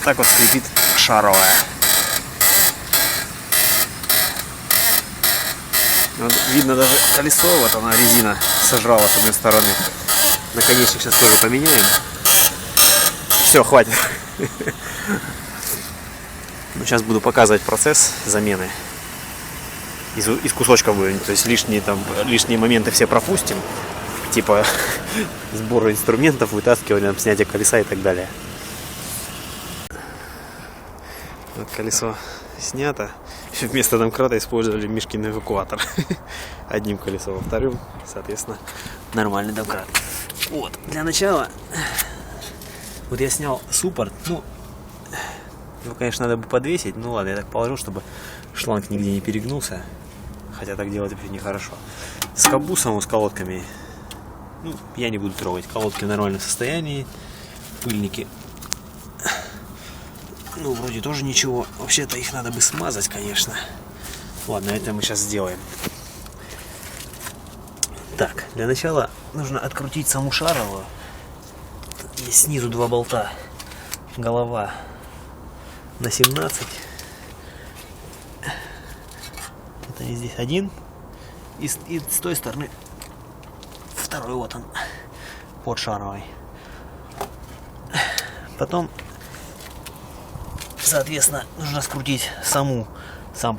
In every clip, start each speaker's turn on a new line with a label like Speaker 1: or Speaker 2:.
Speaker 1: так вот скрипит шаровая. Вот, видно даже колесо, вот она резина сожрала с одной стороны. Наконечник сейчас тоже поменяем. Все, хватит. Ну, сейчас буду показывать процесс замены. Из кусочков будем, то есть лишние моменты все пропустим. Типа сбора инструментов, вытаскивания, снятия колеса и так далее. Вот колесо снято. Вместо домкрата использовали Мишкин эвакуатор. Одним колесом, во вторым, соответственно, нормальный домкрат. Вот, для начала, вот я снял суппорт. Ну, его, конечно, надо бы подвесить. Ну ладно, я так положу, чтобы шланг нигде не перегнулся. Хотя так делать вообще нехорошо. Скобу саму с колодками, ну, я не буду трогать. Колодки в нормальном состоянии. Пыльники, ну, вроде тоже ничего. Вообще-то их надо бы смазать, конечно. Ладно, это мы сейчас сделаем. Так, для начала нужно открутить саму шаровую. Есть снизу два болта. Голова на 17. Это здесь один. И с той стороны второй, вот он, под шаровой. Потом, соответственно, нужно скрутить сам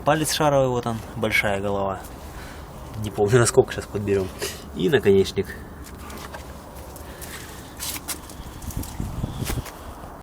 Speaker 1: палец шаровый, вот он, большая голова. Не помню, насколько сейчас подберем. И наконечник.